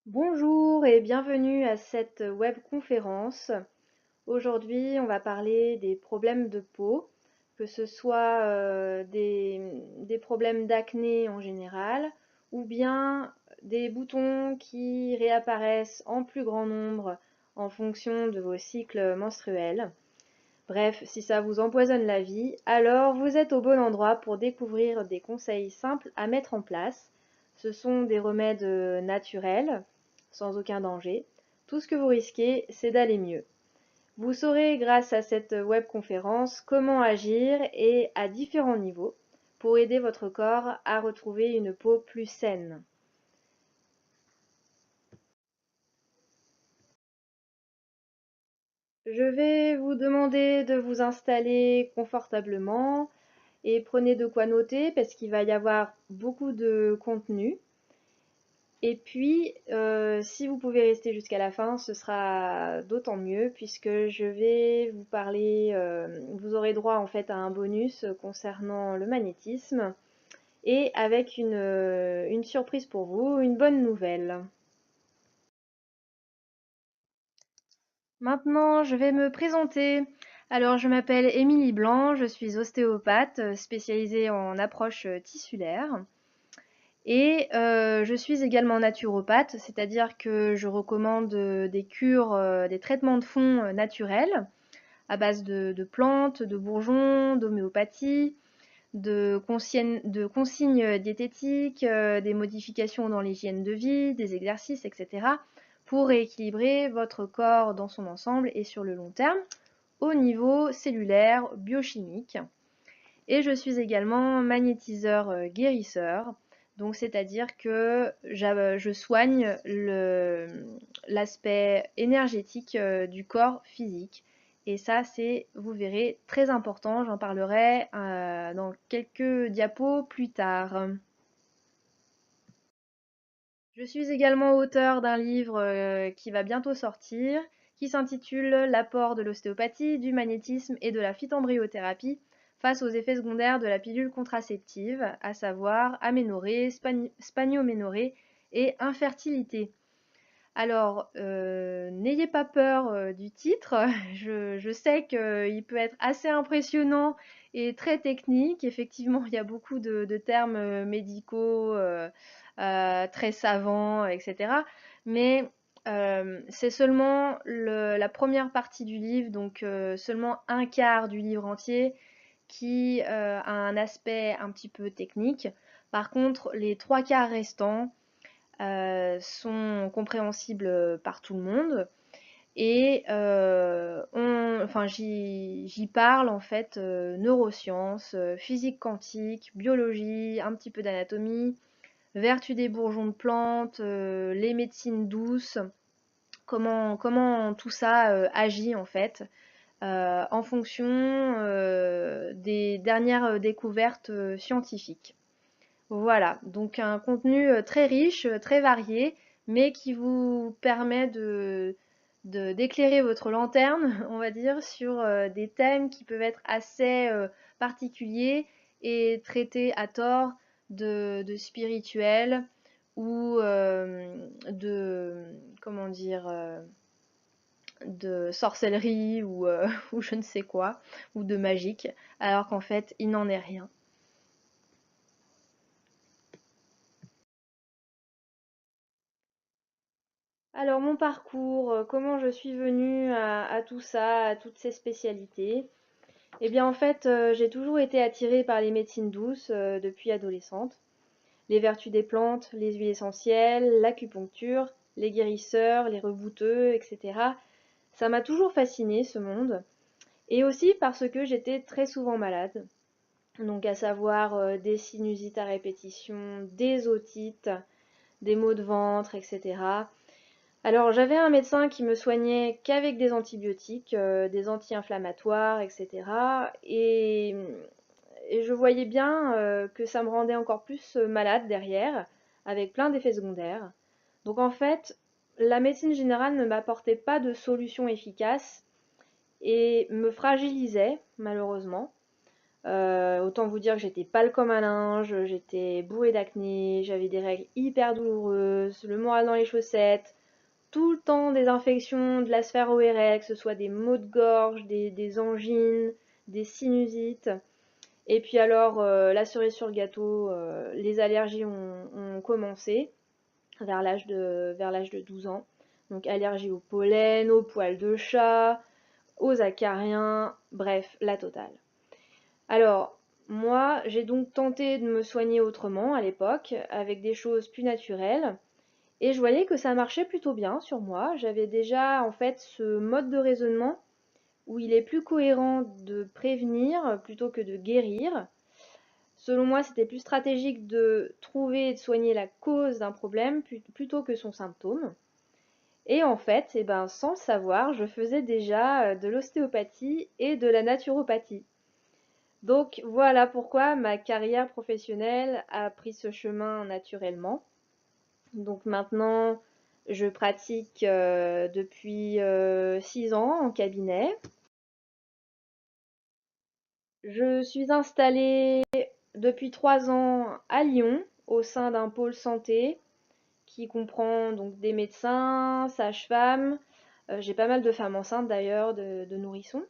Bonjour et bienvenue à cette webconférence. Aujourd'hui, on va parler des problèmes de peau, que ce soit des problèmes d'acné en général, ou bien des boutons qui réapparaissent en plus grand nombre en fonction de vos cycles menstruels. Bref, si ça vous empoisonne la vie, alors vous êtes au bon endroit pour découvrir des conseils simples à mettre en place. Ce sont des remèdes naturels, sans aucun danger. Tout ce que vous risquez, c'est d'aller mieux. Vous saurez grâce à cette webconférence comment agir et à différents niveaux pour aider votre corps à retrouver une peau plus saine. Je vais vous demander de vous installer confortablement et prenez de quoi noter parce qu'il va y avoir beaucoup de contenu. Et puis, si vous pouvez rester jusqu'à la fin, ce sera d'autant mieux puisque je vais vous parler, vous aurez droit en fait à un bonus concernant le magnétisme et avec une surprise pour vous, une bonne nouvelle. Maintenant, je vais me présenter. Alors, je m'appelle Émilie Blanc, je suis ostéopathe spécialisée en approche tissulaire. Et je suis également naturopathe, c'est-à-dire que je recommande des cures, des traitements de fond naturels à base de plantes, de bourgeons, d'homéopathie, de consignes diététiques, des modifications dans l'hygiène de vie, des exercices, etc. pour rééquilibrer votre corps dans son ensemble et sur le long terme au niveau cellulaire, biochimique. Et je suis également magnétiseur guérisseur, donc c'est-à-dire que je soigne l'aspect énergétique du corps physique. Et ça, c'est, vous verrez, très important. J'en parlerai dans quelques diapos plus tard. Je suis également auteur d'un livre qui va bientôt sortir, qui s'intitule L'apport de l'ostéopathie, du magnétisme et de la phytoembryothérapie face aux effets secondaires de la pilule contraceptive, à savoir aménorrhée, spanioménorrhée et infertilité. Alors, n'ayez pas peur du titre, je sais qu'il peut être assez impressionnant et très technique. Effectivement, il y a beaucoup de termes médicaux très savants, etc. Mais c'est seulement la première partie du livre, donc seulement un quart du livre entier qui a un aspect un petit peu technique. Par contre, les trois quarts restants sont compréhensibles par tout le monde. Et enfin, j'y parle en fait neurosciences, physique quantique, biologie, un petit peu d'anatomie, vertu des bourgeons de plantes, les médecines douces, comment tout ça agit en fait en fonction des dernières découvertes scientifiques. Voilà, donc un contenu très riche, très varié, mais qui vous permet d'éclairer votre lanterne, on va dire, sur des thèmes qui peuvent être assez particuliers et traités à tort de spirituel ou comment dire, de sorcellerie ou, ou je ne sais quoi, ou de magique, alors qu'en fait, il n'en est rien. Alors mon parcours, comment je suis venue à tout ça, à toutes ces spécialités? Eh bien en fait, j'ai toujours été attirée par les médecines douces depuis adolescente. Les vertus des plantes, les huiles essentielles, l'acupuncture, les guérisseurs, les rebouteux, etc. Ça m'a toujours fascinée ce monde. Et aussi parce que j'étais très souvent malade. Donc à savoir des sinusites à répétition, des otites, des maux de ventre, etc. Alors, j'avais un médecin qui me soignait qu'avec des antibiotiques, des anti-inflammatoires, etc. Et je voyais bien que ça me rendait encore plus malade derrière, avec plein d'effets secondaires. Donc en fait, la médecine générale ne m'apportait pas de solution efficace et me fragilisait, malheureusement. Autant vous dire que j'étais pâle comme un linge, j'étais bourrée d'acné, j'avais des règles hyper douloureuses, le moral dans les chaussettes, tout le temps des infections de la sphère ORL, que ce soit des maux de gorge, des angines, des sinusites. Et puis alors, la cerise sur le gâteau, les allergies ont commencé vers l'âge de 12 ans. Donc allergie au pollen, aux poils de chat, aux acariens, bref, la totale. Alors, moi, j'ai donc tenté de me soigner autrement à l'époque, avec des choses plus naturelles, et je voyais que ça marchait plutôt bien sur moi. J'avais déjà en fait ce mode de raisonnement où il est plus cohérent de prévenir plutôt que de guérir. Selon moi, c'était plus stratégique de trouver et de soigner la cause d'un problème plutôt que son symptôme. Et en fait, eh ben, sans le savoir, je faisais déjà de l'ostéopathie et de la naturopathie. Donc voilà pourquoi ma carrière professionnelle a pris ce chemin naturellement. Donc maintenant, je pratique depuis 6 ans en cabinet. Je suis installée depuis 3 ans à Lyon au sein d'un pôle santé qui comprend donc des médecins, sages-femmes, j'ai pas mal de femmes enceintes d'ailleurs, de nourrissons,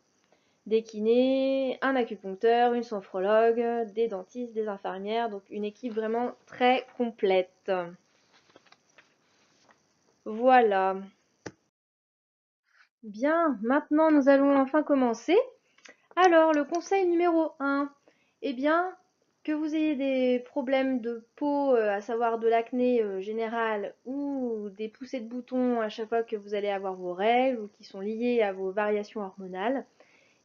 des kinés, un acupuncteur, une sophrologue, des dentistes, des infirmières, donc une équipe vraiment très complète. Voilà. Bien, maintenant nous allons enfin commencer. Alors, le conseil numéro 1, eh bien, que vous ayez des problèmes de peau, à savoir de l'acné général ou des poussées de boutons à chaque fois que vous allez avoir vos règles ou qui sont liées à vos variations hormonales,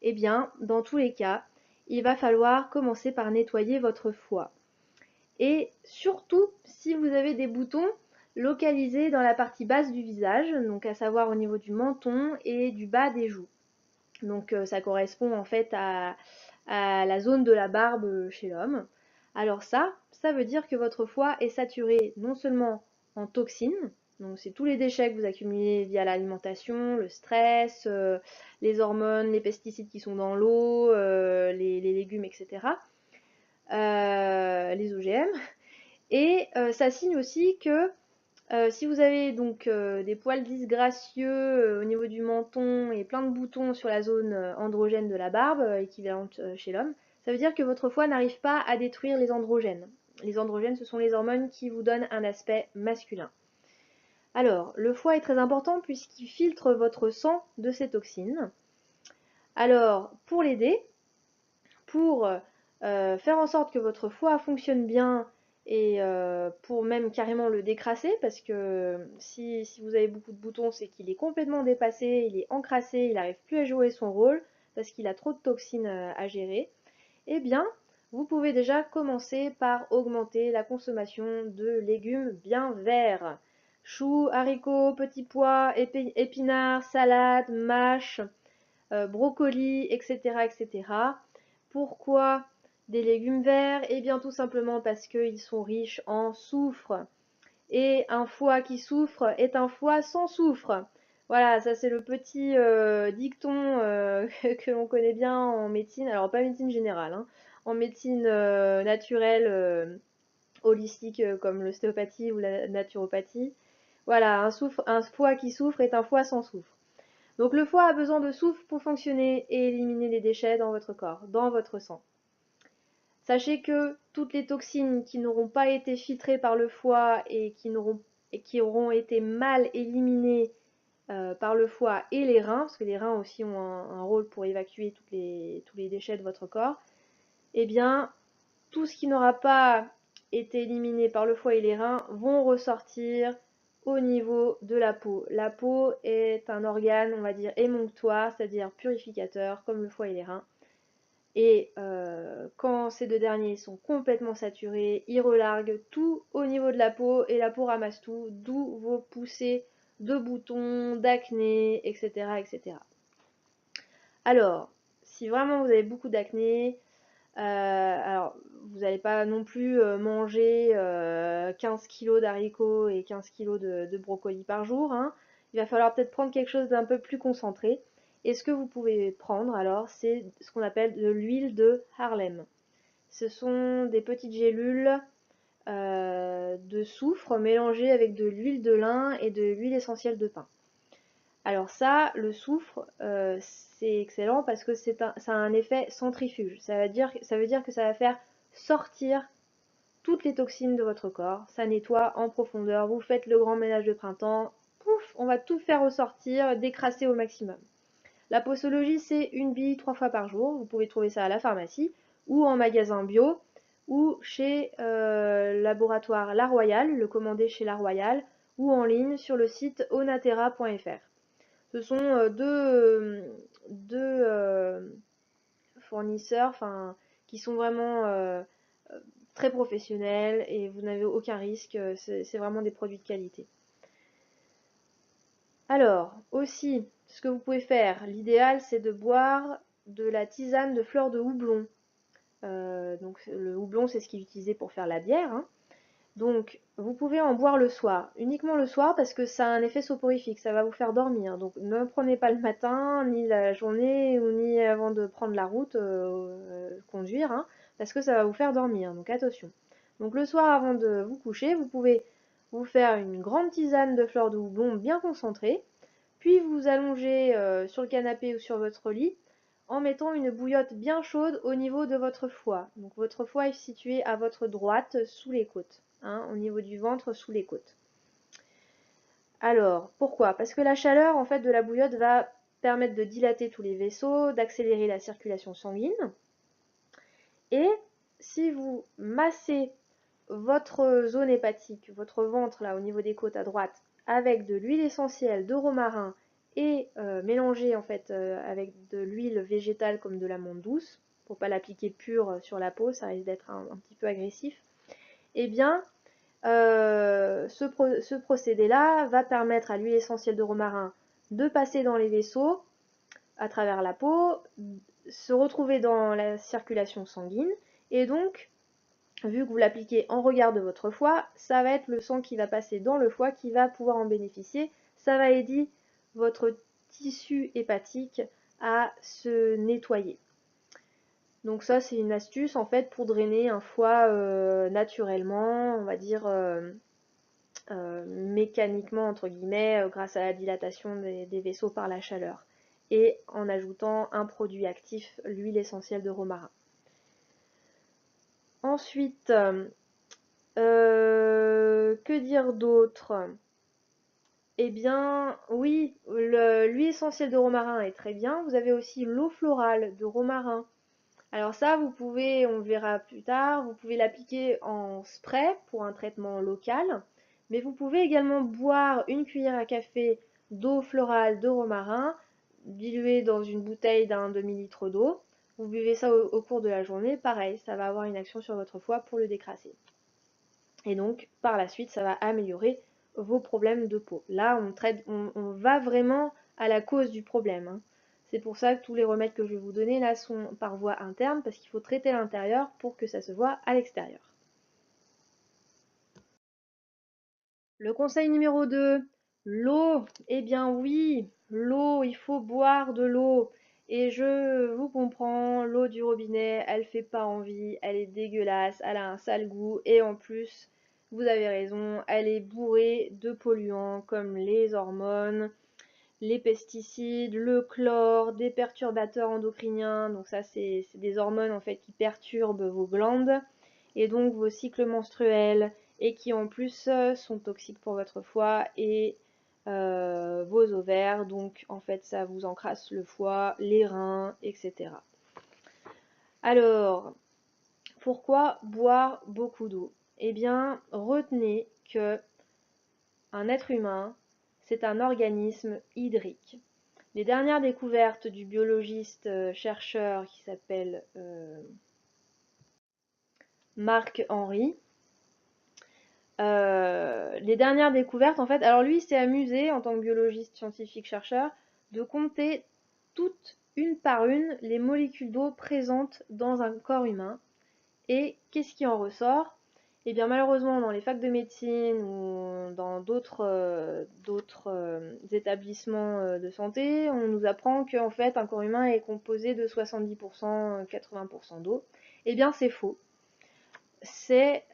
eh bien, dans tous les cas, il va falloir commencer par nettoyer votre foie. Et surtout, si vous avez des boutons localisés dans la partie basse du visage, donc à savoir au niveau du menton et du bas des joues. Donc ça correspond en fait à la zone de la barbe chez l'homme. Alors ça veut dire que votre foie est saturé non seulement en toxines, donc c'est tous les déchets que vous accumulez via l'alimentation, le stress, les hormones, les pesticides qui sont dans l'eau, les légumes, etc., les OGM. Et ça signe aussi que si vous avez donc des poils disgracieux au niveau du menton et plein de boutons sur la zone androgène de la barbe, équivalente chez l'homme, ça veut dire que votre foie n'arrive pas à détruire les androgènes. Les androgènes, ce sont les hormones qui vous donnent un aspect masculin. Alors, le foie est très important puisqu'il filtre votre sang de ces toxines. Alors, pour l'aider, pour faire en sorte que votre foie fonctionne bien et pour même carrément le décrasser, parce que si vous avez beaucoup de boutons, c'est qu'il est complètement dépassé, il est encrassé, il n'arrive plus à jouer son rôle, parce qu'il a trop de toxines à gérer, eh bien, vous pouvez déjà commencer par augmenter la consommation de légumes bien verts. Choux, haricots, petits pois, épinards, salades, mâches, brocolis, etc., etc. Pourquoi des légumes verts? Eh bien tout simplement parce qu'ils sont riches en soufre. Et un foie qui souffre est un foie sans soufre. Voilà, ça c'est le petit dicton que l'on connaît bien en médecine, alors pas médecine générale, hein, en médecine naturelle, holistique comme l'ostéopathie ou la naturopathie. Voilà, un foie qui souffre est un foie sans soufre. Donc le foie a besoin de soufre pour fonctionner et éliminer les déchets dans votre corps, dans votre sang. Sachez que toutes les toxines qui n'auront pas été filtrées par le foie et qui auront été mal éliminées par le foie et les reins, parce que les reins aussi ont un rôle pour évacuer tous les déchets de votre corps, eh bien tout ce qui n'aura pas été éliminé par le foie et les reins vont ressortir au niveau de la peau. La peau est un organe, on va dire, émonctoire, c'est-à-dire purificateur, comme le foie et les reins. Et quand ces deux derniers sont complètement saturés, ils relarguent tout au niveau de la peau et la peau ramasse tout, d'où vos poussées de boutons, d'acné, etc., etc. Alors, si vraiment vous avez beaucoup d'acné, alors vous n'allez pas non plus manger 15 kg d'haricots et 15 kg de brocolis par jour, hein. Il va falloir peut-être prendre quelque chose d'un peu plus concentré. Et ce que vous pouvez prendre alors, c'est ce qu'on appelle de l'huile de Harlem. Ce sont des petites gélules de soufre mélangées avec de l'huile de lin et de l'huile essentielle de pin. Alors ça, le soufre, c'est excellent parce que ça a un effet centrifuge. Ça veut dire que ça va faire sortir toutes les toxines de votre corps. Ça nettoie en profondeur. Vous faites le grand ménage de printemps. Pouf, on va tout faire ressortir, décrasser au maximum. La posologie, c'est une bille 3 fois par jour. Vous pouvez trouver ça à la pharmacie ou en magasin bio ou chez laboratoire La Royale, le commander chez La Royale ou en ligne sur le site onatera.fr. Ce sont deux fournisseurs qui sont vraiment très professionnels et vous n'avez aucun risque, c'est vraiment des produits de qualité. Alors, aussi, ce que vous pouvez faire, l'idéal c'est de boire de la tisane de fleurs de houblon. Donc le houblon c'est ce qui est utilisé pour faire la bière, hein. Donc, vous pouvez en boire le soir, uniquement le soir parce que ça a un effet soporifique, ça va vous faire dormir. Donc, ne prenez pas le matin, ni la journée, ou ni avant de prendre la route, conduire, hein, parce que ça va vous faire dormir. Donc, attention. Donc, le soir, avant de vous coucher, vous pouvez vous faire une grande tisane de fleurs de houblon bien concentrée, puis vous allonger sur le canapé ou sur votre lit en mettant une bouillotte bien chaude au niveau de votre foie. Donc, votre foie est situé à votre droite, sous les côtes. Hein, au niveau du ventre, sous les côtes. Alors, pourquoi? Parce que la chaleur en fait de la bouillotte va permettre de dilater tous les vaisseaux, d'accélérer la circulation sanguine. Et si vous massez votre zone hépatique, votre ventre là au niveau des côtes à droite, avec de l'huile essentielle de romarin et mélangée en fait avec de l'huile végétale comme de l'amande douce, pour pas l'appliquer pure sur la peau, ça risque d'être un petit peu agressif, eh bien ce procédé-là va permettre à l'huile essentielle de romarin de passer dans les vaisseaux à travers la peau, se retrouver dans la circulation sanguine, et donc, vu que vous l'appliquez en regard de votre foie, ça va être le sang qui va passer dans le foie qui va pouvoir en bénéficier. Ça va aider votre tissu hépatique à se nettoyer. Donc ça, c'est une astuce en fait pour drainer un foie naturellement, on va dire mécaniquement entre guillemets, grâce à la dilatation des vaisseaux par la chaleur, et en ajoutant un produit actif, l'huile essentielle de romarin. Ensuite, que dire d'autre? Eh bien, oui, l'huile essentielle de romarin est très bien. Vous avez aussi l'eau florale de romarin. Alors ça, vous pouvez, on verra plus tard, vous pouvez l'appliquer en spray pour un traitement local, mais vous pouvez également boire une cuillère à café d'eau florale de romarin, diluée dans une bouteille d'un demi-litre d'eau. Vous buvez ça au cours de la journée, pareil, ça va avoir une action sur votre foie pour le décrasser. Et donc, par la suite, ça va améliorer vos problèmes de peau. Là, on va vraiment à la cause du problème, hein. C'est pour ça que tous les remèdes que je vais vous donner là sont par voie interne, parce qu'il faut traiter l'intérieur pour que ça se voit à l'extérieur. Le conseil numéro 2, l'eau. Eh bien oui, l'eau, il faut boire de l'eau. Et je vous comprends, l'eau du robinet, elle fait pas envie, elle est dégueulasse, elle a un sale goût, et en plus, vous avez raison, elle est bourrée de polluants comme les hormones, les pesticides, le chlore, des perturbateurs endocriniens. Donc ça, c'est des hormones en fait qui perturbent vos glandes et donc vos cycles menstruels, et qui en plus sont toxiques pour votre foie et vos ovaires. Donc en fait, ça vous encrasse le foie, les reins, etc. Alors, pourquoi boire beaucoup d'eau? Eh bien, retenez que un être humain, c'est un organisme hydrique. Les dernières découvertes du biologiste chercheur qui s'appelle Marc Henry, les dernières découvertes, en fait, alors lui, il s'est amusé, en tant que biologiste scientifique chercheur, de compter toutes, une par une, les molécules d'eau présentes dans un corps humain. Et qu'est-ce qui en ressort? Et bien malheureusement, dans les facs de médecine ou dans d'autres établissements de santé, on nous apprend qu'en fait un corps humain est composé de 70%, 80% d'eau. Eh bien c'est faux. C'est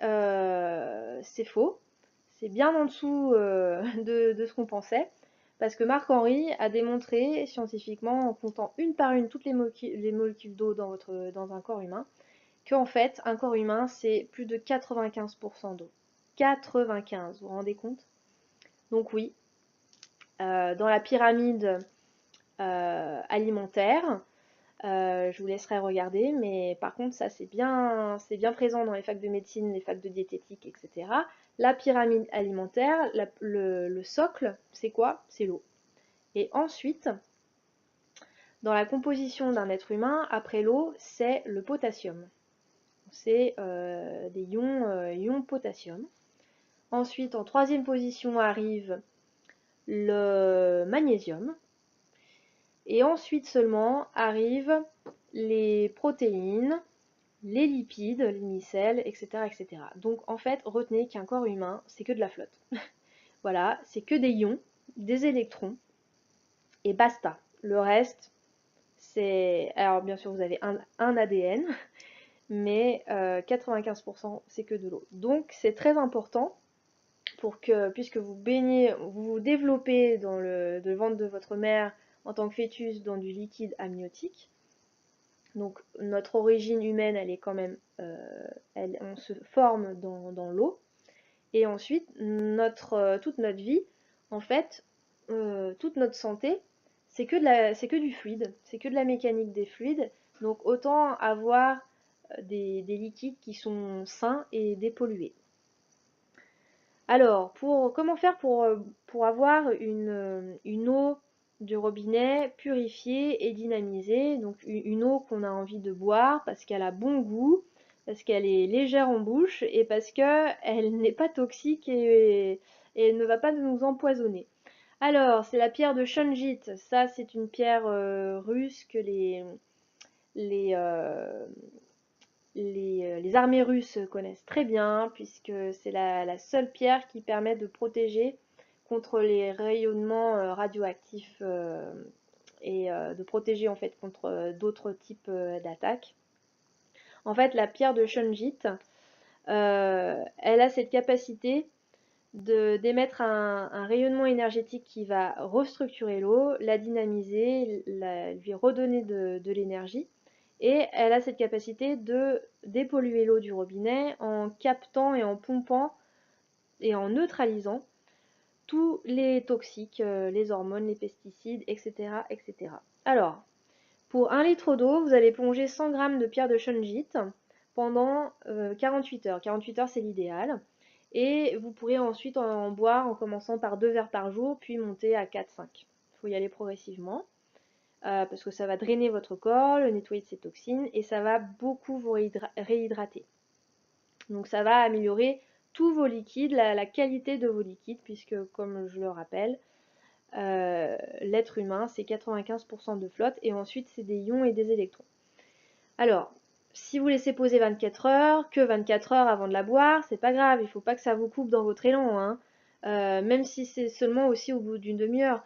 faux. C'est bien en dessous de ce qu'on pensait. Parce que Marc-Henry a démontré scientifiquement, en comptant une par une toutes les molécules d'eau dans un corps humain, qu'en fait, un corps humain, c'est plus de 95% d'eau. 95, vous vous rendez compte? Donc oui, dans la pyramide alimentaire, je vous laisserai regarder, mais par contre, ça c'est bien présent dans les facs de médecine, les facs de diététique, etc. La pyramide alimentaire, le socle, c'est quoi? C'est l'eau. Et ensuite, dans la composition d'un être humain, après l'eau, c'est le potassium. C'est des ions potassium. Ensuite, en troisième position arrive le magnésium. Et ensuite seulement arrivent les protéines, les lipides, les micelles, etc., etc. Donc en fait, retenez qu'un corps humain, c'est que de la flotte. Voilà, c'est que des ions, des électrons, et basta. Le reste, c'est... Alors bien sûr, vous avez un ADN, mais 95% c'est que de l'eau. Donc c'est très important pour que, puisque vous baignez, vous vous développez dans le ventre de votre mère en tant que fœtus dans du liquide amniotique. Donc notre origine humaine, elle est quand même, on se forme dans l'eau. Et ensuite, toute notre vie, en fait, toute notre santé, c'est que du fluide, c'est que de la mécanique des fluides. Donc autant avoir des liquides qui sont sains et dépollués. Alors, comment faire pour avoir une eau du robinet purifiée et dynamisée, donc une eau qu'on a envie de boire parce qu'elle a bon goût, parce qu'elle est légère en bouche et parce qu'elle n'est pas toxique et elle ne va pas nous empoisonner. Alors, c'est la pierre de Shungit. Ça, c'est une pierre russe que les, euh, les armées russes connaissent très bien, puisque c'est la seule pierre qui permet de protéger contre les rayonnements radioactifs et de protéger en fait contre d'autres types d'attaques. En fait, la pierre de Shungit, elle a cette capacité d'émettre un rayonnement énergétique qui va restructurer l'eau, la dynamiser, lui redonner de l'énergie. Et elle a cette capacité de dépolluer l'eau du robinet en captant et en pompant et en neutralisant tous les toxiques, les hormones, les pesticides, etc., etc. Alors, pour 1 litre d'eau, vous allez plonger 100 g de pierre de shungit pendant 48 heures. 48 heures, c'est l'idéal. Et vous pourrez ensuite en boire en commençant par 2 verres par jour, puis monter à 4-5. Il faut y aller progressivement. Parce que ça va drainer votre corps, le nettoyer de ses toxines, et ça va beaucoup vous réhydrater. Donc ça va améliorer tous vos liquides, la qualité de vos liquides, puisque comme je le rappelle, l'être humain c'est 95% de flotte, et ensuite c'est des ions et des électrons. Alors, si vous laissez poser 24 heures, que 24 heures avant de la boire, c'est pas grave, il ne faut pas que ça vous coupe dans votre élan, hein. Même si c'est seulement aussi au bout d'une demi-heure.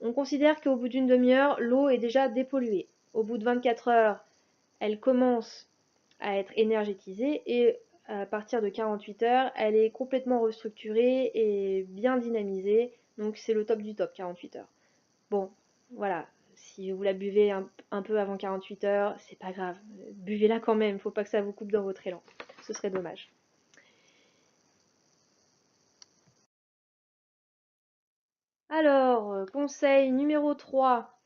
On considère qu'au bout d'une demi-heure, l'eau est déjà dépolluée. Au bout de 24 heures, elle commence à être énergétisée et à partir de 48 heures, elle est complètement restructurée et bien dynamisée. Donc c'est le top du top, 48 heures. Bon, voilà. Si vous la buvez un peu avant 48 heures, c'est pas grave. Buvez-la quand même, faut pas que ça vous coupe dans votre élan. Ce serait dommage. Alors, conseil numéro 3.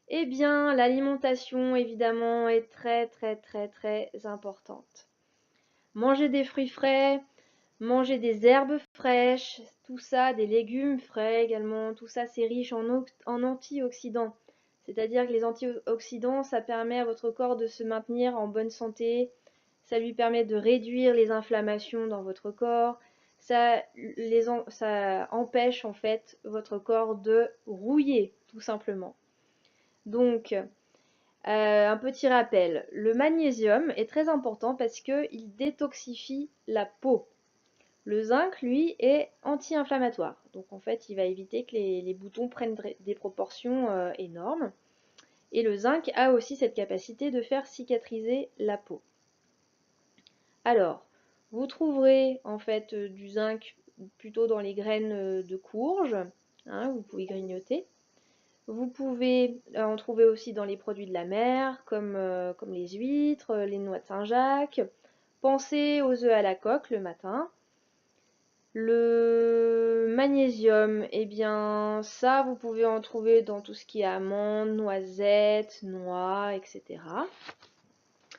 Eh bien, l'alimentation, évidemment, est très très très très importante. Manger des fruits frais, manger des herbes fraîches, tout ça, des légumes frais également, tout ça c'est riche en antioxydants. C'est-à-dire que les antioxydants, ça permet à votre corps de se maintenir en bonne santé, ça lui permet de réduire les inflammations dans votre corps, ça empêche en fait votre corps de rouiller, tout simplement. Donc, un petit rappel, le magnésium est très important parce qu'il détoxifie la peau. Le zinc, lui, est anti-inflammatoire. Donc en fait, il va éviter que les boutons prennent des proportions énormes. Et le zinc a aussi cette capacité de faire cicatriser la peau. Alors, vous trouverez en fait du zinc plutôt dans les graines de courge, hein, vous pouvez grignoter. Vous pouvez en trouver aussi dans les produits de la mer, comme les huîtres, les noix de Saint-Jacques. Pensez aux œufs à la coque le matin. Le magnésium, eh bien ça vous pouvez en trouver dans tout ce qui est amandes, noisettes, noix, etc.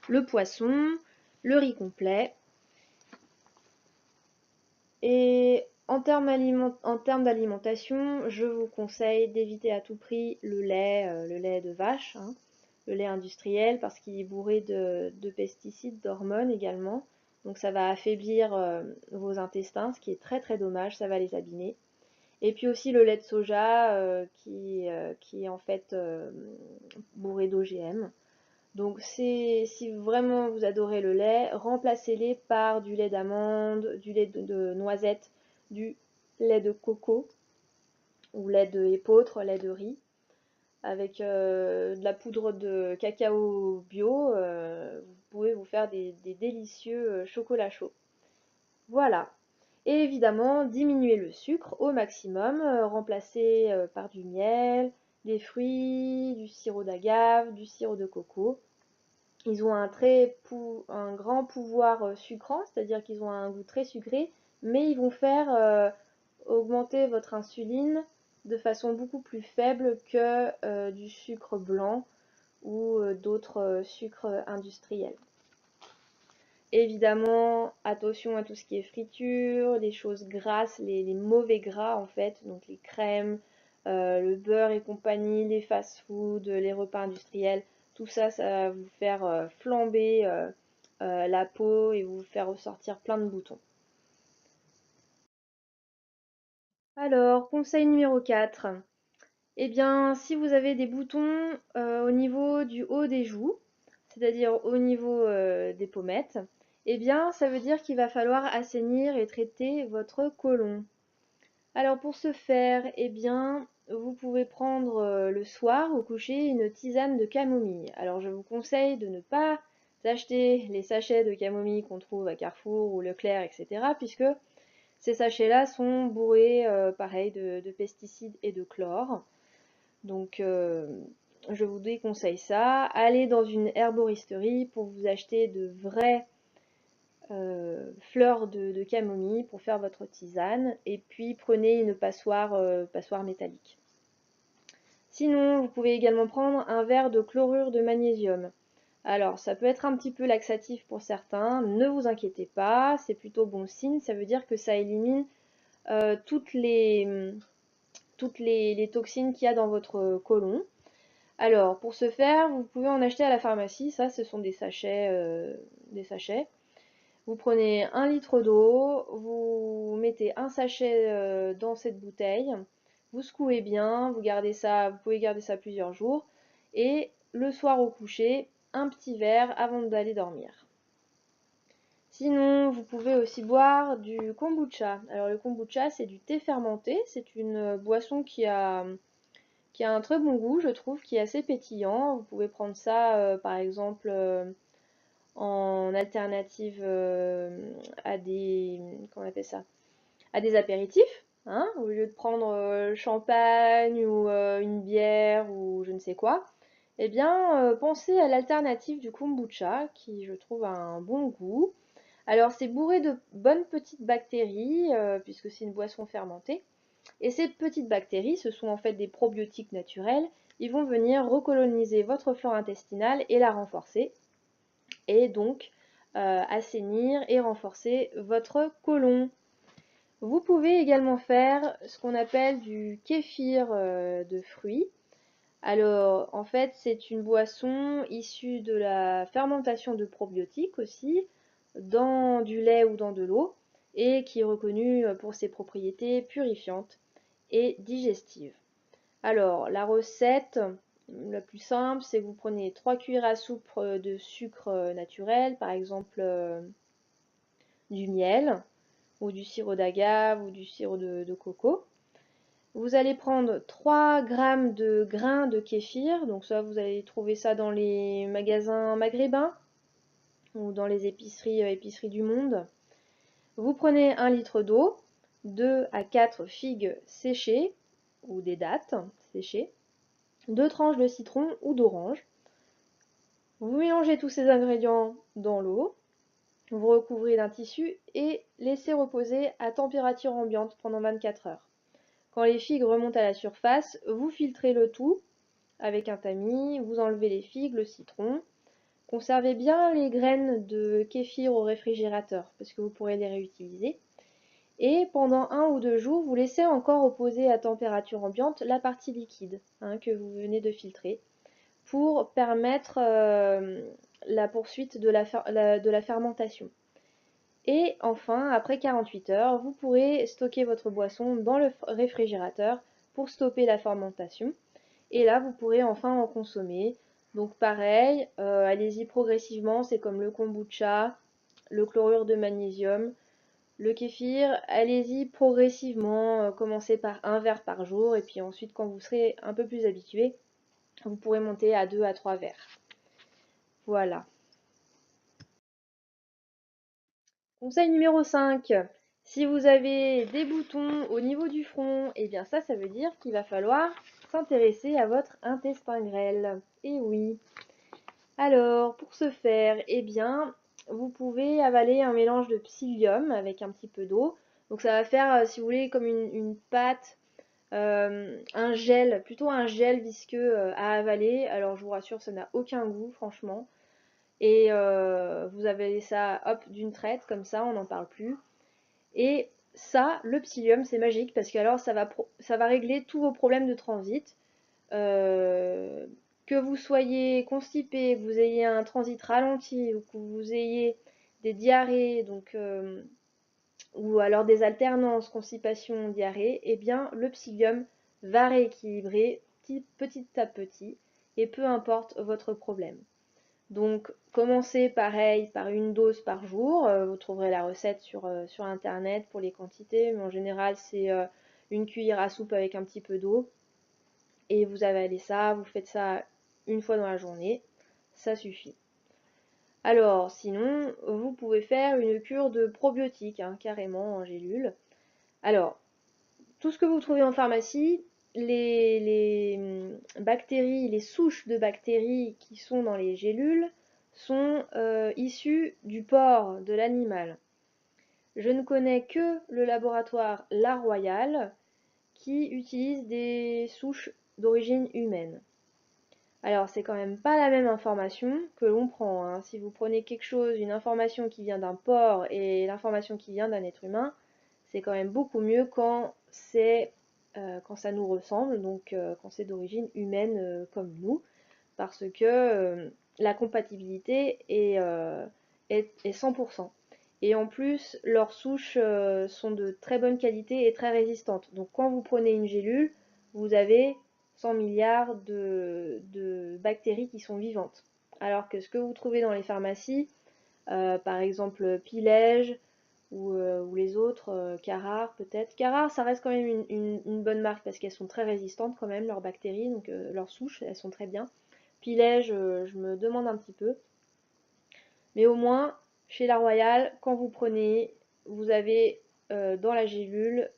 Le poisson, le riz complet. Et en termes d'alimentation, je vous conseille d'éviter à tout prix le lait de vache, hein, le lait industriel, parce qu'il est bourré de pesticides, d'hormones également. Donc ça va affaiblir vos intestins, ce qui est très très dommage, ça va les abîmer. Et puis aussi le lait de soja qui est en fait bourré d'OGM. Donc si vraiment vous adorez le lait, remplacez-les par du lait d'amande, du lait de noisette, du lait de coco ou lait de épeautre, lait de riz, avec de la poudre de cacao bio. Vous pouvez vous faire des délicieux chocolats chauds. Voilà. Et évidemment, diminuer le sucre au maximum, remplacer par du miel, des fruits, du sirop d'agave, du sirop de coco. Ils ont un grand pouvoir sucrant, c'est-à-dire qu'ils ont un goût très sucré, mais ils vont faire augmenter votre insuline de façon beaucoup plus faible que du sucre blanc ou d'autres sucres industriels. Évidemment, attention à tout ce qui est friture, les choses grasses, les mauvais gras en fait, donc les crèmes, le beurre et compagnie, les fast-foods, les repas industriels, tout ça, ça va vous faire flamber la peau et vous faire ressortir plein de boutons. Alors, conseil numéro 4. Eh bien, si vous avez des boutons au niveau du haut des joues, c'est-à-dire au niveau des pommettes, eh bien, ça veut dire qu'il va falloir assainir et traiter votre côlon. Alors pour ce faire, eh bien, vous pouvez prendre le soir au coucher une tisane de camomille. Alors je vous conseille de ne pas acheter les sachets de camomille qu'on trouve à Carrefour ou Leclerc, etc. puisque ces sachets-là sont bourrés, pareil, de pesticides et de chlore. Donc je vous déconseille ça. Allez dans une herboristerie pour vous acheter de vraies fleurs de camomille pour faire votre tisane. Et puis prenez une passoire métallique. Sinon, vous pouvez également prendre un verre de chlorure de magnésium. Alors, ça peut être un petit peu laxatif pour certains, ne vous inquiétez pas, c'est plutôt bon signe, ça veut dire que ça élimine toutes les toxines qu'il y a dans votre côlon. Alors, pour ce faire, vous pouvez en acheter à la pharmacie. Ça, ce sont des sachets. Vous prenez 1 litre d'eau, vous mettez un sachet dans cette bouteille, vous secouez bien, vous pouvez garder ça plusieurs jours, et le soir au coucher, un petit verre avant d'aller dormir. Sinon, vous pouvez aussi boire du kombucha. Alors le kombucha, c'est du thé fermenté, c'est une boisson qui a un très bon goût, je trouve, qui est assez pétillant. Vous pouvez prendre ça, par exemple, en alternative à des, comment on appelle ça, à des apéritifs, hein, au lieu de prendre champagne ou une bière ou je ne sais quoi. Eh bien, pensez à l'alternative du kombucha, qui je trouve a un bon goût. Alors, c'est bourré de bonnes petites bactéries, puisque c'est une boisson fermentée. Et ces petites bactéries, ce sont en fait des probiotiques naturels. Ils vont venir recoloniser votre flore intestinale et la renforcer. Et donc assainir et renforcer votre côlon. Vous pouvez également faire ce qu'on appelle du kéfir de fruits. Alors en fait c'est une boisson issue de la fermentation de probiotiques aussi, dans du lait ou dans de l'eau, et qui est reconnue pour ses propriétés purifiantes et digestives. Alors, la recette la plus simple, c'est que vous prenez 3 cuillères à soupe de sucre naturel, par exemple du miel. ou du sirop d'agave ou du sirop de coco. Vous allez prendre 3 grammes de grains de kéfir, donc ça vous allez trouver ça dans les magasins maghrébins ou dans les épiceries du monde. Vous prenez 1 litre d'eau, 2 à 4 figues séchées ou des dattes séchées, 2 tranches de citron ou d'orange. Vous mélangez tous ces ingrédients dans l'eau, vous recouvrez d'un tissu et laissez reposer à température ambiante pendant 24 heures. Quand les figues remontent à la surface, vous filtrez le tout avec un tamis, vous enlevez les figues, le citron. Conservez bien les graines de kéfir au réfrigérateur parce que vous pourrez les réutiliser. Et pendant 1 ou 2 jours, vous laissez encore reposer à température ambiante la partie liquide que vous venez de filtrer pour permettre la poursuite de la fermentation. Et enfin, après 48 heures, vous pourrez stocker votre boisson dans le réfrigérateur pour stopper la fermentation. Et là, vous pourrez enfin en consommer. Donc pareil, allez-y progressivement, c'est comme le kombucha, le chlorure de magnésium, le kéfir, allez-y progressivement, commencez par 1 verre par jour, et puis ensuite quand vous serez un peu plus habitué, vous pourrez monter à 2 à 3 verres. Voilà. Conseil numéro 5. Si vous avez des boutons au niveau du front, et bien ça veut dire qu'il va falloir s'intéresser à votre intestin grêle. Et oui. Alors, pour ce faire, eh bien, vous pouvez avaler un mélange de psyllium avec un petit peu d'eau. Donc ça va faire, si vous voulez, comme une pâte, un gel, plutôt un gel visqueux à avaler. Alors je vous rassure, ça n'a aucun goût, franchement. Et vous avalez ça, hop, d'une traite, comme ça, on n'en parle plus. Et ça, le psyllium, c'est magique parce que alors ça va régler tous vos problèmes de transit. Euh, que vous soyez constipé, que vous ayez un transit ralenti ou que vous ayez des diarrhées, donc, ou alors des alternances, constipation, diarrhée, eh bien le psyllium va rééquilibrer petit à petit et peu importe votre problème. Donc commencez pareil par une dose par jour, vous trouverez la recette sur internet pour les quantités, mais en général c'est une cuillère à soupe avec un petit peu d'eau et vous avalez ça, vous faites ça une fois dans la journée, ça suffit. Alors sinon, vous pouvez faire une cure de probiotiques, carrément en gélule. Alors, tout ce que vous trouvez en pharmacie, les bactéries, les souches de bactéries qui sont dans les gélules sont issues du porc de l'animal. Je ne connais que le laboratoire La Royale qui utilise des souches d'origine humaine. Alors c'est quand même pas la même information que l'on prend. Si vous prenez quelque chose, une information qui vient d'un porc et l'information qui vient d'un être humain, c'est quand même beaucoup mieux quand ça nous ressemble, donc quand c'est d'origine humaine comme nous, parce que la compatibilité est 100%. Et en plus, leurs souches sont de très bonne qualité et très résistantes. Donc quand vous prenez une gélule, vous avez 100 milliards de bactéries qui sont vivantes. Alors que ce que vous trouvez dans les pharmacies, par exemple Pilège ou les autres, Carrare peut-être. Carrare, ça reste quand même une bonne marque parce qu'elles sont très résistantes quand même, leurs bactéries, donc leurs souches, elles sont très bien. Pilège, je me demande un petit peu. Mais au moins, chez La Royale, quand vous prenez, vous avez dans la gélule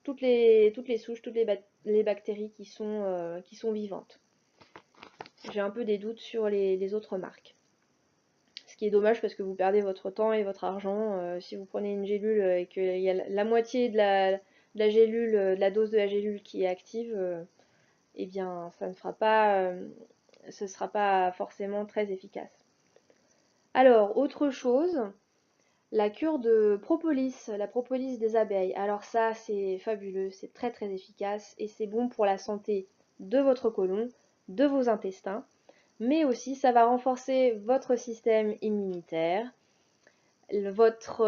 toutes les souches, les bactéries qui sont vivantes. J'ai un peu des doutes sur les autres marques. Ce qui est dommage parce que vous perdez votre temps et votre argent. Si vous prenez une gélule et qu'il y a la moitié de la gélule, de la dose de la gélule qui est active, eh bien ça ne fera pas, ce ne sera pas forcément très efficace. Alors, autre chose, la cure de propolis, la propolis des abeilles. Alors ça, c'est fabuleux, c'est très très efficace et c'est bon pour la santé de votre côlon, de vos intestins, mais aussi ça va renforcer votre système immunitaire, votre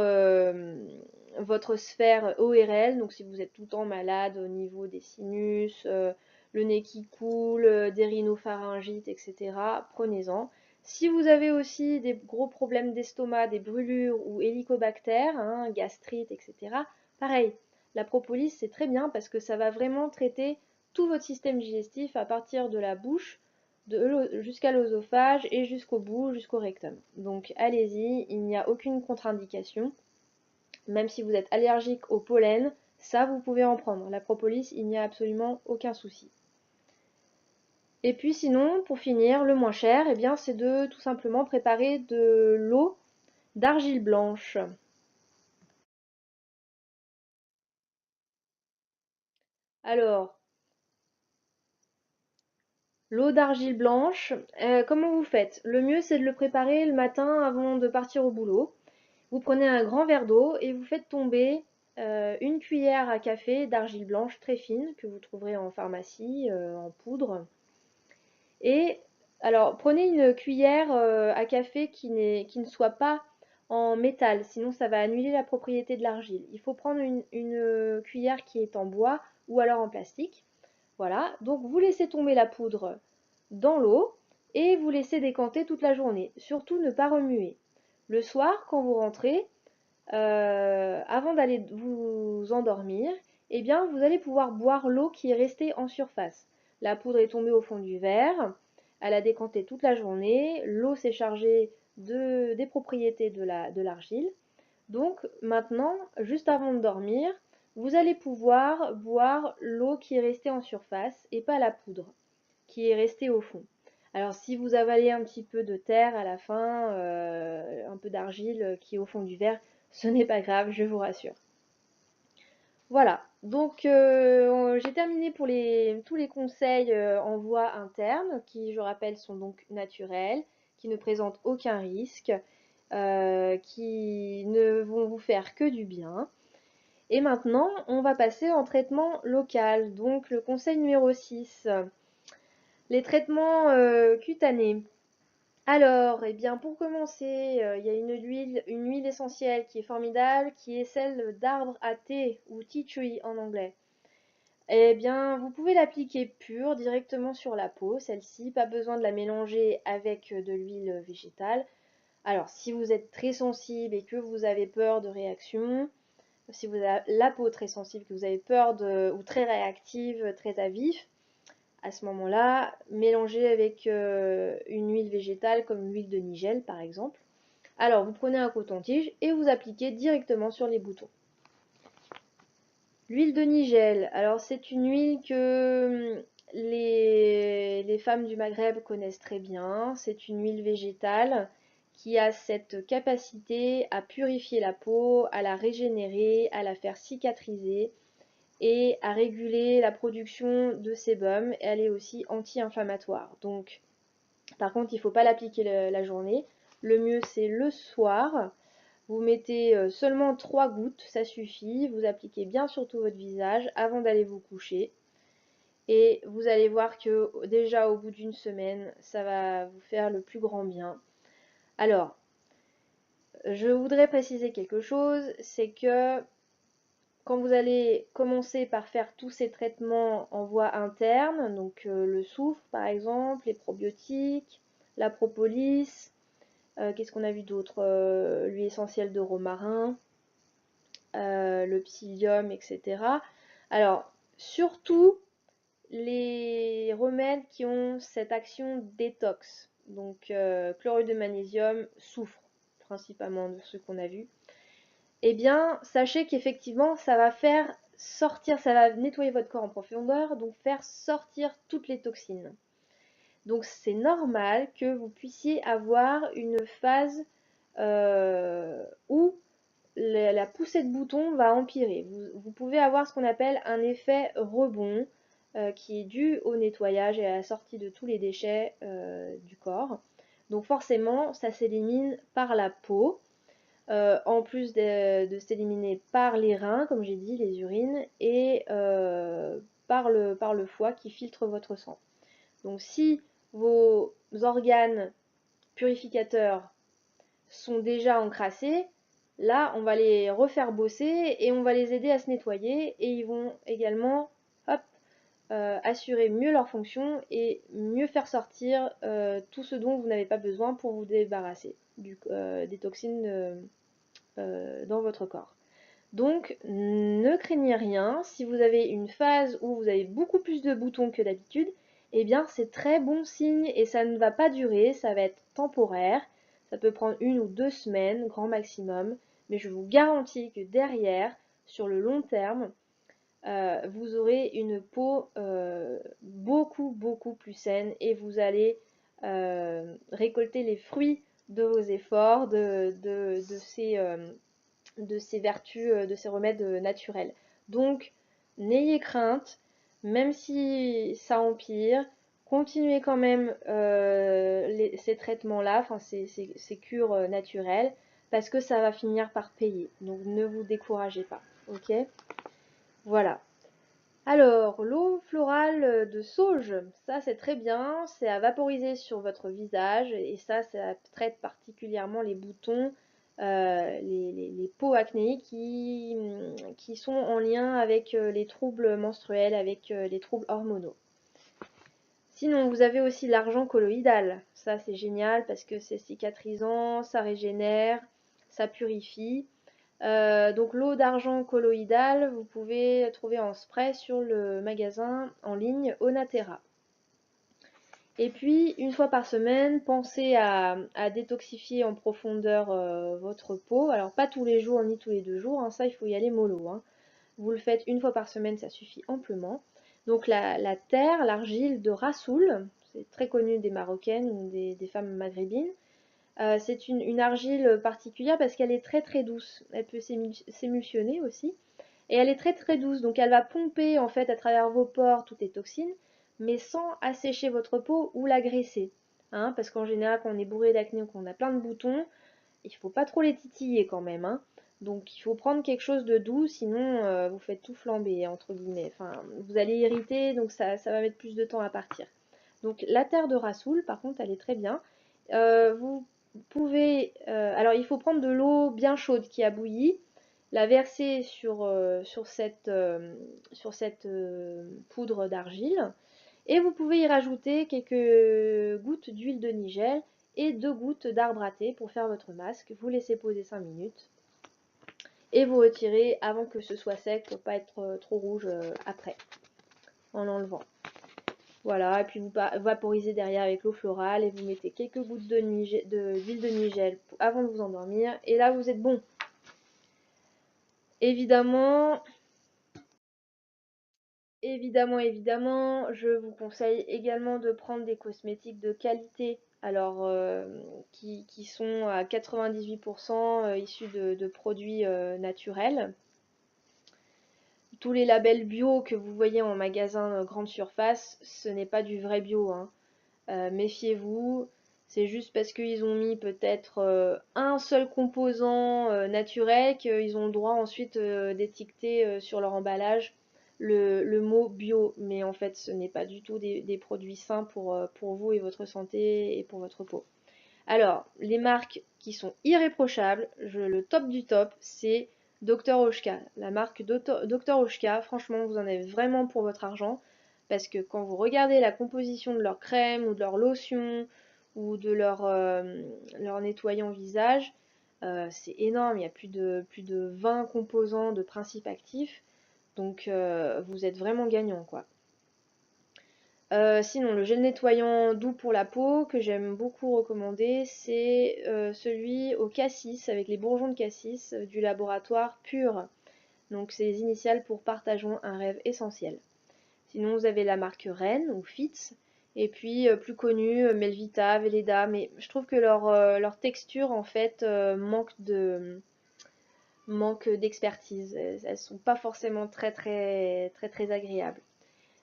sphère ORL, donc si vous êtes tout le temps malade au niveau des sinus, le nez qui coule, des rhinopharyngites, etc., prenez-en. Si vous avez aussi des gros problèmes d'estomac, des brûlures ou hélicobactères, hein, gastrite, etc., pareil, la propolis c'est très bien parce que ça va vraiment traiter tout votre système digestif à partir de la bouche jusqu'à l'œsophage et jusqu'au bout, jusqu'au rectum. Donc allez-y, il n'y a aucune contre-indication. Même si vous êtes allergique au pollen, ça vous pouvez en prendre. La propolis, il n'y a absolument aucun souci. Et puis sinon, pour finir, le moins cher, eh bien, c'est de tout simplement préparer de l'eau d'argile blanche. Alors, l'eau d'argile blanche, comment vous faites? Le mieux, c'est de le préparer le matin avant de partir au boulot. Vous prenez un grand verre d'eau et vous faites tomber une cuillère à café d'argile blanche très fine que vous trouverez en pharmacie, en poudre. Et alors, prenez une cuillère à café qui ne soit pas en métal, sinon ça va annuler la propriété de l'argile. Il faut prendre une cuillère qui est en bois ou alors en plastique. Voilà, donc vous laissez tomber la poudre dans l'eau et vous laissez décanter toute la journée. Surtout ne pas remuer. Le soir, quand vous rentrez, avant d'aller vous endormir, eh bien, vous allez pouvoir boire l'eau qui est restée en surface. La poudre est tombée au fond du verre, elle a décanté toute la journée, l'eau s'est chargée des propriétés de l'argile. Donc maintenant, juste avant de dormir, vous allez pouvoir boire l'eau qui est restée en surface et pas la poudre qui est restée au fond. Alors si vous avalez un petit peu de terre à la fin, un peu d'argile qui est au fond du verre, ce n'est pas grave, je vous rassure. Voilà, donc j'ai terminé pour tous les conseils en voie interne, qui je rappelle sont donc naturels, qui ne présentent aucun risque, qui ne vont vous faire que du bien. Et maintenant, on va passer en traitement local, donc le conseil numéro 6. Les traitements cutanés. Alors, eh bien, pour commencer, il y a une huile essentielle qui est formidable, qui est celle d'arbre à thé ou tea tree en anglais. Eh bien, vous pouvez l'appliquer pure directement sur la peau, celle-ci, pas besoin de la mélanger avec de l'huile végétale. Alors, si vous êtes très sensible et que vous avez peur de réaction, si vous avez la peau très sensible, que vous avez peur ou très réactive, très à vif, à ce moment-là, mélangez avec une huile végétale comme l'huile de nigel par exemple. Alors, vous prenez un coton-tige et vous appliquez directement sur les boutons. L'huile de nigel, alors c'est une huile que les femmes du Maghreb connaissent très bien. C'est une huile végétale qui a cette capacité à purifier la peau, à la régénérer, à la faire cicatriser et à réguler la production de sébum. Elle est aussi anti-inflammatoire. Donc, par contre, il ne faut pas l'appliquer la journée. Le mieux, c'est le soir. Vous mettez seulement 3 gouttes, ça suffit. Vous appliquez bien sur tout votre visage avant d'aller vous coucher. Et vous allez voir que déjà au bout d'une semaine, ça va vous faire le plus grand bien. Alors, je voudrais préciser quelque chose, c'est que quand vous allez commencer par faire tous ces traitements en voie interne, donc le soufre par exemple, les probiotiques, la propolis, qu'est-ce qu'on a vu d'autre, l'huile essentielle de romarin, le psyllium, etc. Alors, surtout les remèdes qui ont cette action détox, donc chlorure de magnésium, soufre, principalement de ceux qu'on a vus. Eh bien, sachez qu'effectivement, ça va faire sortir, ça va nettoyer votre corps en profondeur, donc faire sortir toutes les toxines. Donc c'est normal que vous puissiez avoir une phase où la poussée de bouton va empirer. Vous pouvez avoir ce qu'on appelle un effet rebond qui est dû au nettoyage et à la sortie de tous les déchets du corps. Donc forcément, ça s'élimine par la peau. En plus de s'éliminer par les reins, comme j'ai dit, les urines, et par le foie qui filtre votre sang. Donc si vos organes purificateurs sont déjà encrassés, là on va les refaire bosser et on va les aider à se nettoyer et ils vont également hop, assurer mieux leur fonction et mieux faire sortir tout ce dont vous n'avez pas besoin pour vous débarrasser des toxines dans votre corps. Donc ne craignez rien, si vous avez une phase où vous avez beaucoup plus de boutons que d'habitude, eh bien c'est très bon signe et ça ne va pas durer, ça va être temporaire, ça peut prendre 1 ou 2 semaines, grand maximum, mais je vous garantis que derrière, sur le long terme, vous aurez une peau beaucoup plus saine et vous allez récolter les fruits de vos efforts, de ces vertus, de ces remèdes naturels. Donc, n'ayez crainte, même si ça empire, continuez quand même ces traitements-là, enfin ces cures naturelles, parce que ça va finir par payer. Donc, ne vous découragez pas, ok? Voilà. Alors, l'eau florale de sauge, ça c'est très bien, c'est à vaporiser sur votre visage et ça traite particulièrement les boutons, les peaux acnéiques qui sont en lien avec les troubles menstruels, avec les troubles hormonaux. Sinon, vous avez aussi l'argent colloïdal, ça c'est génial parce que c'est cicatrisant, ça régénère, ça purifie. Donc l'eau d'argent colloïdale, vous pouvez trouver en spray sur le magasin en ligne Onatera. Et puis, une fois par semaine, pensez à détoxifier en profondeur votre peau. Alors pas tous les jours ni tous les 2 jours, hein, ça il faut y aller mollo, hein. Vous le faites une fois par semaine, ça suffit amplement. Donc la terre, l'argile de Rassoul, c'est très connu des Marocaines ou des femmes maghrébines. C'est une argile particulière parce qu'elle est très douce. Elle peut s'émulsionner aussi. Et elle est très douce, donc elle va pomper en fait à travers vos pores toutes les toxines, mais sans assécher votre peau ou l'agresser. Hein, parce qu'en général, quand on est bourré d'acné ou qu'on a plein de boutons, il ne faut pas trop les titiller quand même. Hein. Donc il faut prendre quelque chose de doux, sinon vous faites tout flamber, entre guillemets. Enfin, vous allez irriter, donc ça va mettre plus de temps à partir. Donc la terre de Rassoul, par contre, elle est très bien. Vous pouvez... alors il faut prendre de l'eau bien chaude qui a bouilli, la verser sur cette poudre d'argile, et vous pouvez y rajouter quelques gouttes d'huile de nigel et 2 gouttes d'arbre à thé pour faire votre masque. Vous laissez poser 5 minutes et vous retirez avant que ce soit sec pour pas être trop rouge après en l'enlevant. Voilà, et puis vous vaporisez derrière avec l'eau florale et vous mettez quelques gouttes d'huile de nigel avant de vous endormir et là vous êtes bon. Évidemment, je vous conseille également de prendre des cosmétiques de qualité, alors qui sont à 98% issus de produits naturels. Tous les labels bio que vous voyez en magasin grande surface, ce n'est pas du vrai bio, hein. Méfiez-vous, c'est juste parce qu'ils ont mis peut-être un seul composant naturel qu'ils ont le droit ensuite d'étiqueter sur leur emballage le mot bio. Mais en fait, ce n'est pas du tout des produits sains pour vous et votre santé et pour votre peau. Alors, les marques qui sont irréprochables, le top du top, c'est Dr. Oshka. La marque Dr. Oshka, franchement, vous en avez vraiment pour votre argent. Parce que quand vous regardez la composition de leur crème ou de leur lotion ou de leur nettoyant visage, c'est énorme. Il y a plus de 20 composants de principes actifs. Donc vous êtes vraiment gagnant, quoi. Sinon, le gel nettoyant doux pour la peau que j'aime beaucoup recommander, c'est celui au cassis avec les bourgeons de cassis du laboratoire Pur. Donc c'est les initiales pour Partageons un rêve essentiel. Sinon, vous avez la marque Ren ou Fitz. Et puis, plus connue, Melvita, Veleda. Mais je trouve que leur texture, en fait, manque d'expertise. Elles sont pas forcément très agréables.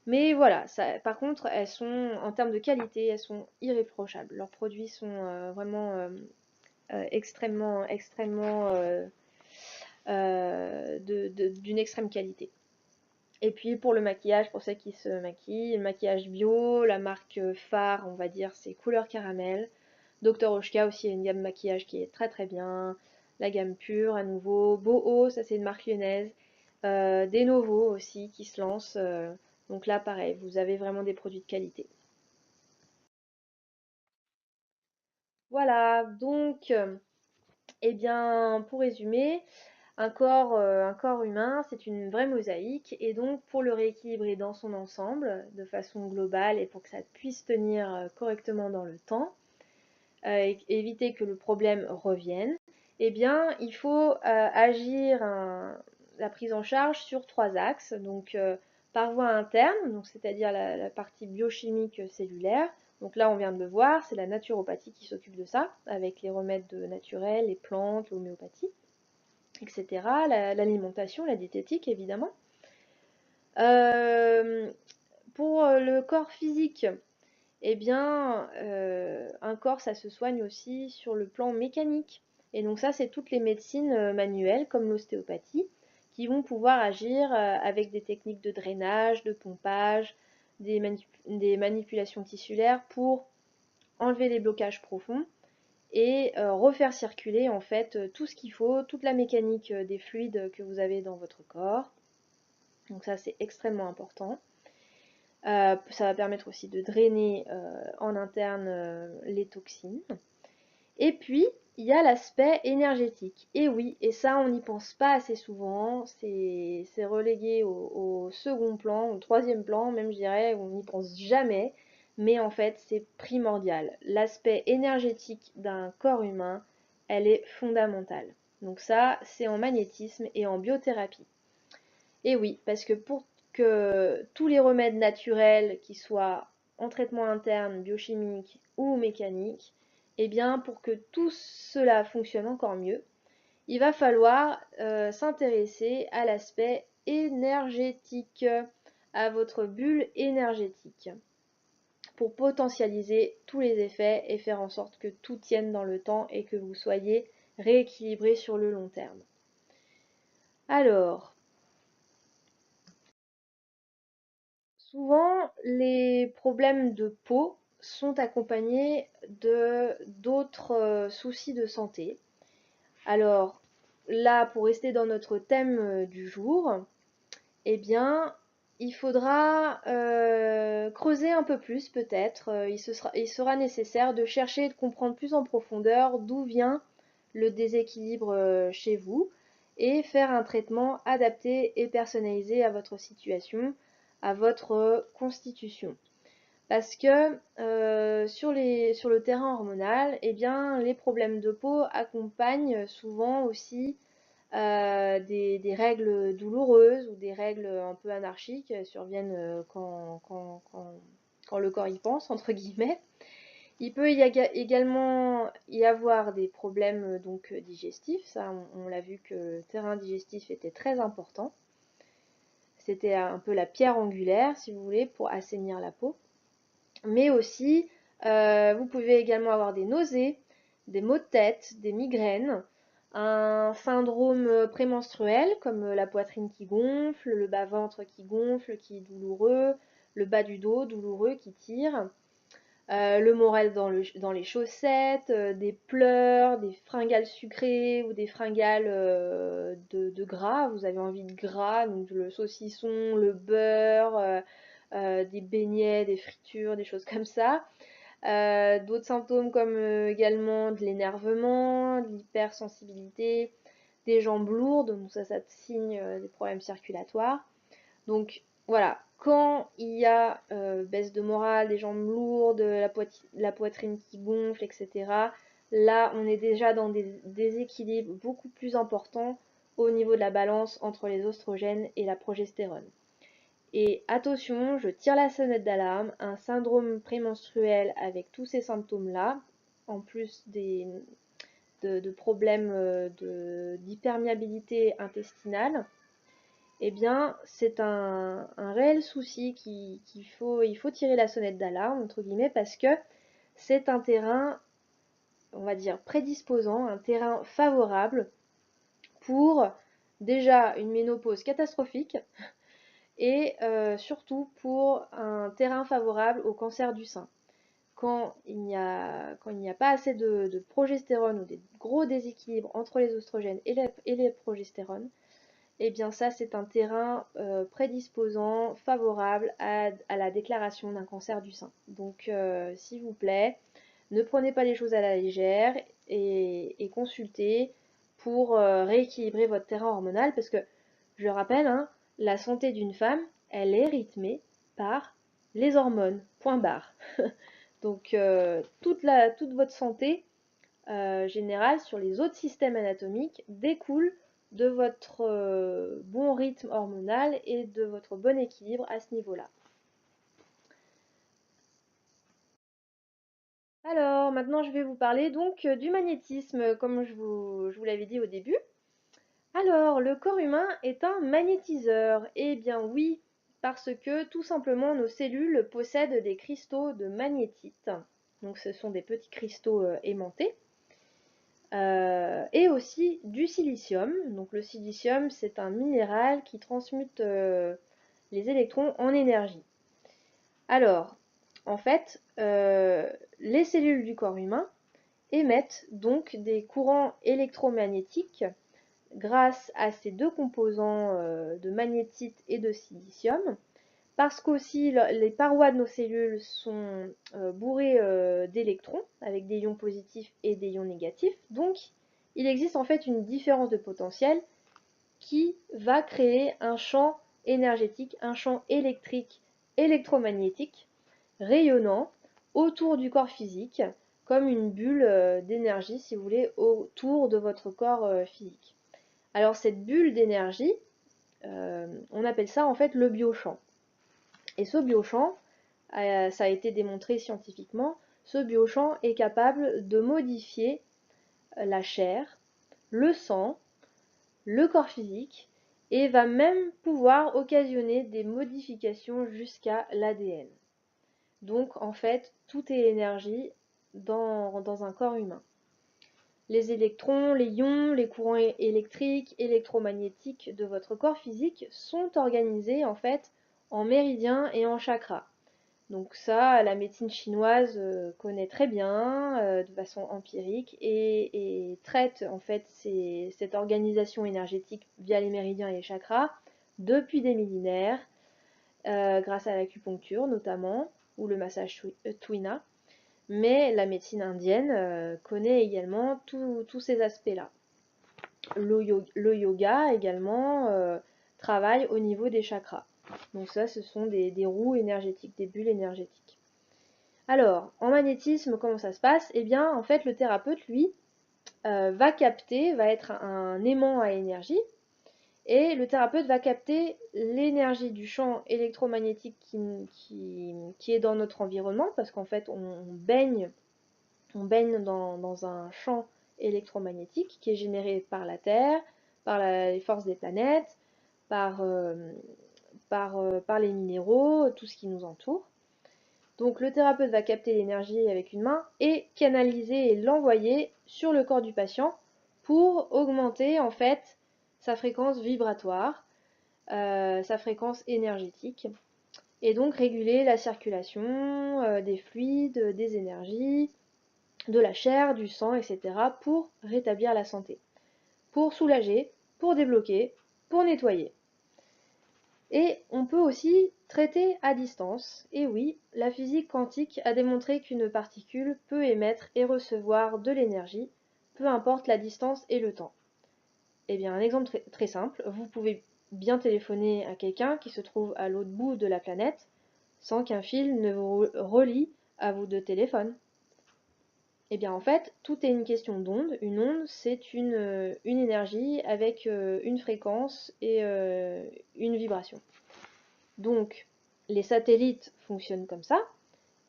Mais voilà, par contre, elles sont, en termes de qualité, elles sont irréprochables. Leurs produits sont vraiment extrêmement d'une extrême qualité. Et puis pour le maquillage, pour celles qui se maquillent, le maquillage bio, la marque phare, on va dire, c'est Couleur Caramel. Dr. Oshka aussi a une gamme maquillage qui est très bien. La gamme pure à nouveau. Boho, ça c'est une marque lyonnaise. Denovo aussi qui se lance. Donc là, pareil, vous avez vraiment des produits de qualité. Voilà, donc, eh bien, pour résumer, un corps humain, c'est une vraie mosaïque, et donc pour le rééquilibrer dans son ensemble, de façon globale, et pour que ça puisse tenir correctement dans le temps, et éviter que le problème revienne, eh bien, il faut agir la prise en charge sur 3 axes. Donc, par voie interne, donc c'est-à-dire la partie biochimique cellulaire. Donc là, on vient de le voir, c'est la naturopathie qui s'occupe de ça, avec les remèdes naturels, les plantes, l'homéopathie, etc. L'alimentation, la diététique, évidemment. Euh, pour le corps physique, eh bien, un corps, ça se soigne aussi sur le plan mécanique. Et donc ça, c'est toutes les médecines manuelles, comme l'ostéopathie, qui vont pouvoir agir avec des techniques de drainage, de pompage, des manipulations tissulaires pour enlever les blocages profonds et refaire circuler en fait tout ce qu'il faut, toute la mécanique des fluides que vous avez dans votre corps. Donc ça, c'est extrêmement important. Ça va permettre aussi de drainer en interne les toxines. Et puis, il y a l'aspect énergétique. Et oui, et ça, on n'y pense pas assez souvent. C'est relégué au second plan, au troisième plan, même je dirais, on n'y pense jamais. Mais en fait, c'est primordial. L'aspect énergétique d'un corps humain, elle est fondamentale. Donc ça, c'est en magnétisme et en biothérapie. Et oui, parce que pour que tous les remèdes naturels, qui soient en traitement interne, biochimique ou mécanique, eh bien pour que tout cela fonctionne encore mieux, il va falloir s'intéresser à l'aspect énergétique, à votre bulle énergétique, pour potentialiser tous les effets et faire en sorte que tout tienne dans le temps et que vous soyez rééquilibré sur le long terme. Alors, souvent, les problèmes de peau sont accompagnés de d'autres soucis de santé. Alors là, pour rester dans notre thème du jour, eh bien, il faudra creuser un peu plus peut-être. Il sera nécessaire de chercher et de comprendre plus en profondeur d'où vient le déséquilibre chez vous et faire un traitement adapté et personnalisé à votre situation, à votre constitution. Parce que sur le terrain hormonal, eh bien, les problèmes de peau accompagnent souvent aussi des règles douloureuses ou des règles un peu anarchiques surviennent quand le corps y pense, entre guillemets. Il peut également y avoir des problèmes donc digestifs, ça on l'a vu que le terrain digestif était très important. C'était un peu la pierre angulaire, si vous voulez, pour assainir la peau. Mais aussi, vous pouvez également avoir des nausées, des maux de tête, des migraines, un syndrome prémenstruel comme la poitrine qui gonfle, le bas-ventre qui gonfle, qui est douloureux, le bas du dos douloureux qui tire, le moral dans les chaussettes, des pleurs, des fringales sucrées ou des fringales de gras. Vous avez envie de gras, donc le saucisson, le beurre, des beignets, des fritures, des choses comme ça. D'autres symptômes comme également de l'énervement, de l'hypersensibilité, des jambes lourdes, donc ça signe des problèmes circulatoires. Donc voilà, quand il y a baisse de morale, des jambes lourdes, la poitrine qui gonfle, etc., là on est déjà dans des déséquilibres beaucoup plus importants au niveau de la balance entre les oestrogènes et la progestérone. Et attention, je tire la sonnette d'alarme, un syndrome prémenstruel avec tous ces symptômes-là, en plus de problèmes d'hyperméabilité intestinale, eh bien, c'est un réel souci il faut tirer la sonnette d'alarme, entre guillemets, parce que c'est un terrain, on va dire, prédisposant, un terrain favorable pour déjà une ménopause catastrophique et surtout pour un terrain favorable au cancer du sein. Quand il n'y a pas assez de progestérone ou des gros déséquilibres entre les oestrogènes et les progestérones, eh bien ça c'est un terrain prédisposant, favorable à la déclaration d'un cancer du sein. Donc s'il vous plaît, ne prenez pas les choses à la légère et consultez pour rééquilibrer votre terrain hormonal parce que, je le rappelle, hein, la santé d'une femme, elle est rythmée par les hormones, point barre. Donc toute votre santé générale sur les autres systèmes anatomiques découle de votre bon rythme hormonal et de votre bon équilibre à ce niveau-là. Alors, maintenant je vais vous parler donc du magnétisme, comme je vous l'avais dit au début. Alors, le corps humain est un magnétiseur. Eh bien oui, parce que tout simplement nos cellules possèdent des cristaux de magnétite. Donc ce sont des petits cristaux aimantés. Et aussi du silicium. Donc le silicium, c'est un minéral qui transmute les électrons en énergie. Alors, en fait, les cellules du corps humain émettent donc des courants électromagnétiques grâce à ces deux composants de magnétite et de silicium, parce qu'aussi les parois de nos cellules sont bourrées d'électrons, avec des ions positifs et des ions négatifs. Donc, il existe en fait une différence de potentiel qui va créer un champ énergétique, un champ électrique, électromagnétique, rayonnant autour du corps physique, comme une bulle d'énergie, si vous voulez, autour de votre corps physique. Alors cette bulle d'énergie, on appelle ça en fait le biochamp. Et ce biochamp, ça a été démontré scientifiquement, ce biochamp est capable de modifier la chair, le sang, le corps physique, et va même pouvoir occasionner des modifications jusqu'à l'ADN. Donc en fait, tout est énergie dans un corps humain. Les électrons, les ions, les courants électriques, électromagnétiques de votre corps physique sont organisés en fait en méridiens et en chakras. Donc ça, la médecine chinoise connaît très bien de façon empirique et traite en fait cette organisation énergétique via les méridiens et les chakras depuis des millénaires, grâce à l'acupuncture notamment, ou le massage Tuina. Mais la médecine indienne connaît également tous ces aspects-là. Le yoga également travaille au niveau des chakras. Donc ça, ce sont des roues énergétiques, des bulles énergétiques. Alors, en magnétisme, comment ça se passe? Eh bien, en fait, le thérapeute, lui, va capter, va être un aimant à énergie, et le thérapeute va capter l'énergie du champ électromagnétique qui est dans notre environnement, parce qu'en fait, on baigne dans un champ électromagnétique qui est généré par la Terre, par les forces des planètes, par, par les minéraux, tout ce qui nous entoure. Donc le thérapeute va capter l'énergie avec une main et canaliser et l'envoyer sur le corps du patient pour augmenter en fait sa fréquence vibratoire, sa fréquence énergétique, et donc réguler la circulation des fluides, des énergies, de la chair, du sang, etc. pour rétablir la santé, pour soulager, pour débloquer, pour nettoyer. Et on peut aussi traiter à distance. Et oui, la physique quantique a démontré qu'une particule peut émettre et recevoir de l'énergie, peu importe la distance et le temps. Eh bien, un exemple très simple, vous pouvez bien téléphoner à quelqu'un qui se trouve à l'autre bout de la planète sans qu'un fil ne vous relie à vos deux téléphones. Eh bien en fait, tout est une question d'onde. Une onde, c'est une énergie avec une fréquence et une vibration. Donc, les satellites fonctionnent comme ça.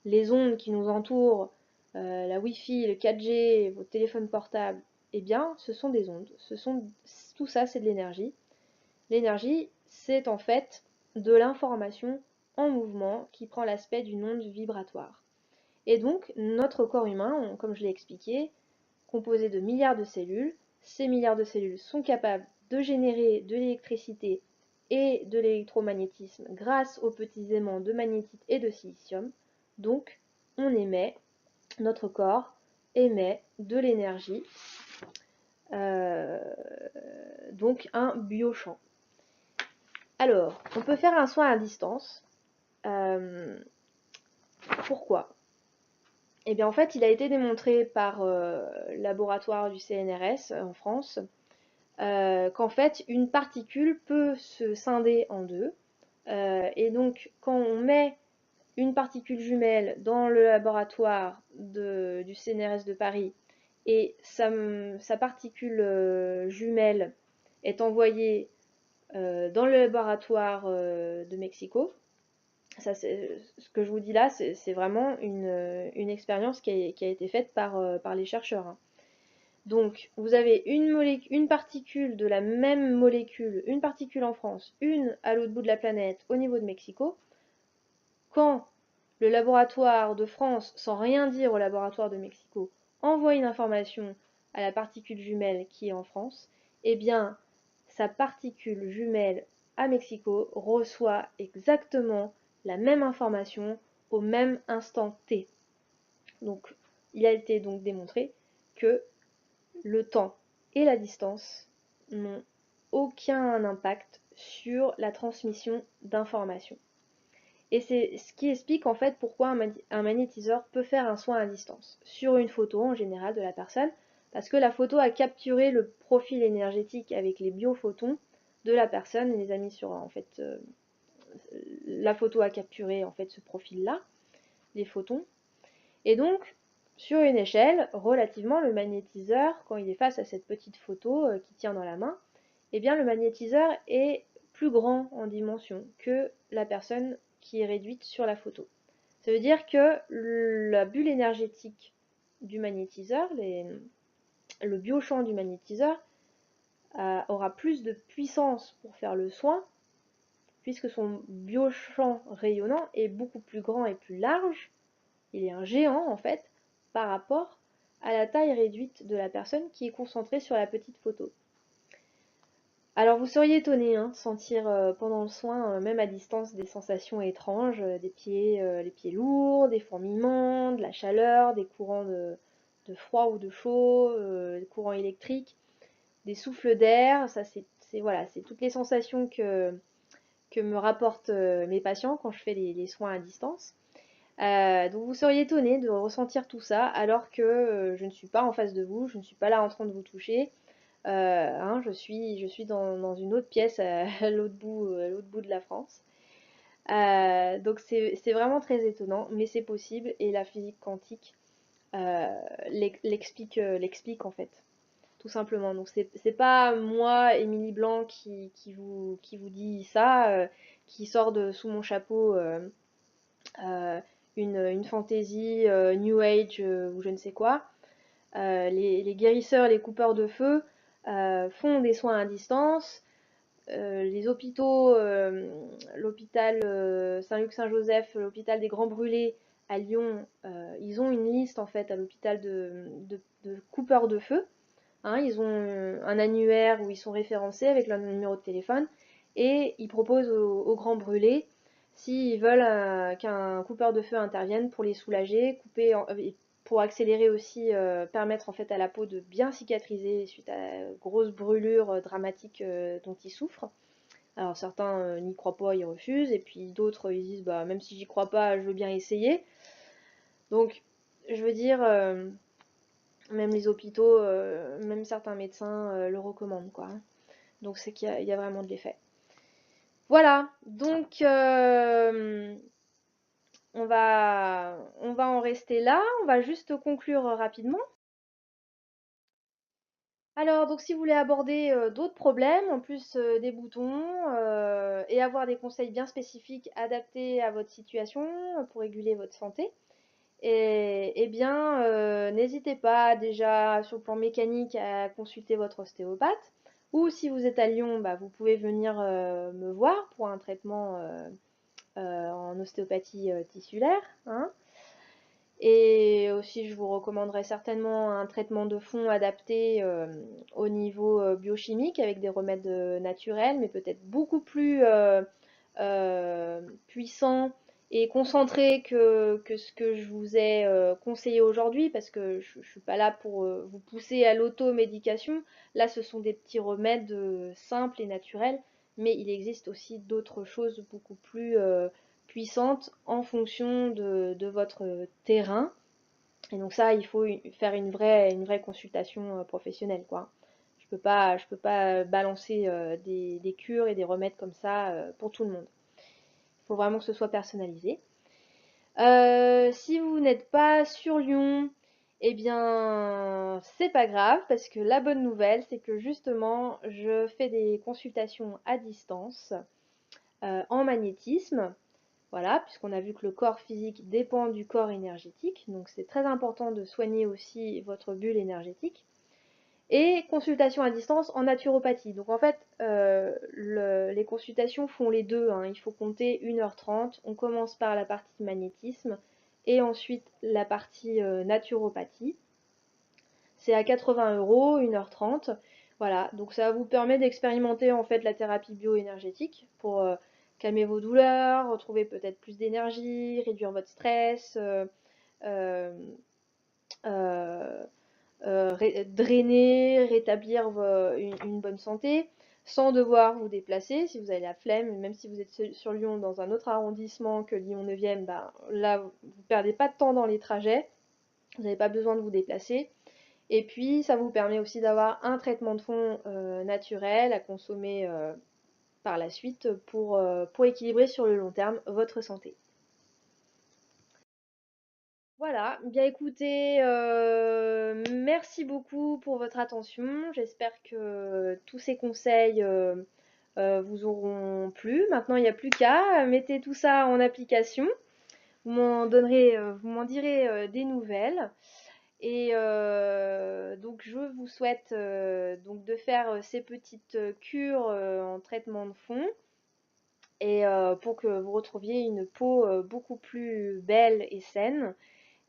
Les ondes qui nous entourent, la Wi-Fi, le 4G, vos téléphones portables, eh bien, ce sont des ondes. Tout ça, c'est de l'énergie. L'énergie, c'est en fait de l'information en mouvement qui prend l'aspect d'une onde vibratoire. Et donc, notre corps humain, comme je l'ai expliqué, composé de milliards de cellules, ces milliards de cellules sont capables de générer de l'électricité et de l'électromagnétisme grâce aux petits aimants de magnétite et de silicium. Donc, notre corps émet de l'énergie, donc un biochamp. Alors, on peut faire un soin à distance. Pourquoi? Eh bien, en fait, il a été démontré par le laboratoire du CNRS en France qu'en fait, une particule peut se scinder en deux. Et donc, quand on met une particule jumelle dans le laboratoire du CNRS de Paris et sa particule jumelle est envoyée dans le laboratoire de Mexico. Ça, ce que je vous dis là, c'est vraiment une expérience qui a été faite par les chercheurs, hein. Donc, vous avez une particule de la même molécule, une particule en France, une à l'autre bout de la planète, au niveau de Mexico. Quand le laboratoire de France, sans rien dire au laboratoire de Mexico, envoie une information à la particule jumelle qui est en France, eh bien, sa particule jumelle à Mexico reçoit exactement la même information au même instant T. Donc, il a été donc démontré que le temps et la distance n'ont aucun impact sur la transmission d'informations. Et c'est ce qui explique en fait pourquoi un magnétiseur peut faire un soin à distance, sur une photo en général de la personne, parce que la photo a capturé le profil énergétique avec les biophotons de la personne et les a mis sur en fait la photo a capturé en fait ce profil-là, les photons. Et donc sur une échelle, relativement, le magnétiseur, quand il est face à cette petite photo qu'il tient dans la main, eh bien le magnétiseur est plus grand en dimension que la personne qui est réduite sur la photo. Ça veut dire que la bulle énergétique du magnétiseur, le biochamp du magnétiseur, aura plus de puissance pour faire le soin, puisque son biochamp rayonnant est beaucoup plus grand et plus large. Il est un géant en fait par rapport à la taille réduite de la personne qui est concentrée sur la petite photo. Alors vous seriez étonné de sentir pendant le soin, même à distance, des sensations étranges, les pieds lourds, des fourmillements, de la chaleur, des courants de froid ou de chaud, des courants électriques, des souffles d'air. Ça voilà, c'est toutes les sensations que me rapportent mes patients quand je fais les soins à distance. Donc vous seriez étonné de ressentir tout ça alors que je ne suis pas en face de vous, je ne suis pas là en train de vous toucher. Je suis dans une autre pièce à l'autre bout de la France. Donc c'est vraiment très étonnant, mais c'est possible et la physique quantique l'explique en fait, tout simplement. Donc c'est pas moi, Émilie Blanc, qui vous dit ça, qui sort de sous mon chapeau une fantaisie New Age ou je ne sais quoi. Les guérisseurs, les coupeurs de feu font des soins à distance. Les hôpitaux, l'hôpital Saint-Luc-Saint-Joseph, l'hôpital des Grands Brûlés à Lyon, ils ont une liste en fait à l'hôpital de coupeurs de feu. Ils ont un annuaire où ils sont référencés avec leur numéro de téléphone et ils proposent aux Grands Brûlés s'ils veulent qu'un coupeur de feu intervienne pour les soulager, pour accélérer aussi, permettre en fait à la peau de bien cicatriser suite à grosses brûlures dramatiques dont ils souffrent. Alors certains n'y croient pas, ils refusent, et puis d'autres ils disent bah même si j'y crois pas, je veux bien essayer. Donc je veux dire, même les hôpitaux, même certains médecins le recommandent quoi. Donc c'est qu'il y a vraiment de l'effet. Voilà, donc on va en rester là, on va juste conclure rapidement. Alors, donc si vous voulez aborder d'autres problèmes, en plus des boutons, et avoir des conseils bien spécifiques adaptés à votre situation pour réguler votre santé, eh bien, n'hésitez pas déjà sur le plan mécanique à consulter votre ostéopathe. Ou si vous êtes à Lyon, bah, vous pouvez venir me voir pour un traitement en ostéopathie tissulaire, hein. Et aussi, je vous recommanderais certainement un traitement de fond adapté au niveau biochimique avec des remèdes naturels, mais peut-être beaucoup plus puissants et concentrés que ce que je vous ai conseillé aujourd'hui, parce que je ne suis pas là pour vous pousser à l'automédication. Là, ce sont des petits remèdes simples et naturels, mais il existe aussi d'autres choses beaucoup plus puissantes en fonction de votre terrain. Et donc ça, il faut faire une vraie consultation professionnelle, quoi. Je peux pas balancer des cures et des remèdes comme ça pour tout le monde. Il faut vraiment que ce soit personnalisé. Si vous n'êtes pas sur Lyon, eh bien, c'est pas grave, parce que la bonne nouvelle, c'est que justement, je fais des consultations à distance en magnétisme. Voilà, puisqu'on a vu que le corps physique dépend du corps énergétique, donc c'est très important de soigner aussi votre bulle énergétique. Et consultation à distance en naturopathie. Donc en fait, les consultations font les deux, hein. Il faut compter 1h30. On commence par la partie magnétisme et ensuite la partie naturopathie. C'est à 80 €, 1h30. Voilà, donc ça vous permet d'expérimenter en fait la thérapie bioénergétique pour calmer vos douleurs, retrouver peut-être plus d'énergie, réduire votre stress, euh, euh, drainer, rétablir une bonne santé, sans devoir vous déplacer. Si vous avez la flemme, même si vous êtes sur Lyon dans un autre arrondissement que Lyon 9e, ben, là, vous ne perdez pas de temps dans les trajets, vous n'avez pas besoin de vous déplacer. Et puis, ça vous permet aussi d'avoir un traitement de fond naturel à consommer par la suite pour équilibrer sur le long terme votre santé. Voilà, bien écoutez, merci beaucoup pour votre attention. J'espère que tous ces conseils vous auront plu. Maintenant, il n'y a plus qu'à mettez tout ça en application. Vous m'en direz des nouvelles. Et donc, je vous souhaite donc de faire ces petites cures en traitement de fond et pour que vous retrouviez une peau beaucoup plus belle et saine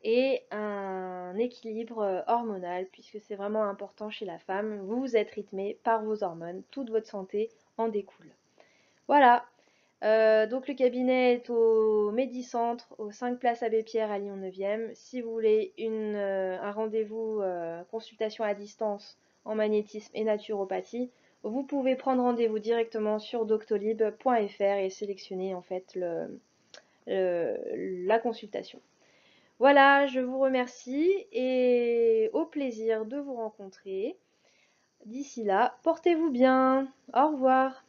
et un équilibre hormonal, puisque c'est vraiment important chez la femme. Vous êtes rythmé par vos hormones, toute votre santé en découle. Voilà, donc le cabinet est au Médicentre, au 5 Place Abbé Pierre à Lyon 9e. Si vous voulez un rendez-vous consultation à distance en magnétisme et naturopathie, vous pouvez prendre rendez-vous directement sur doctolib.fr et sélectionner en fait la consultation. Voilà, je vous remercie et au plaisir de vous rencontrer. D'ici là, portez-vous bien. Au revoir.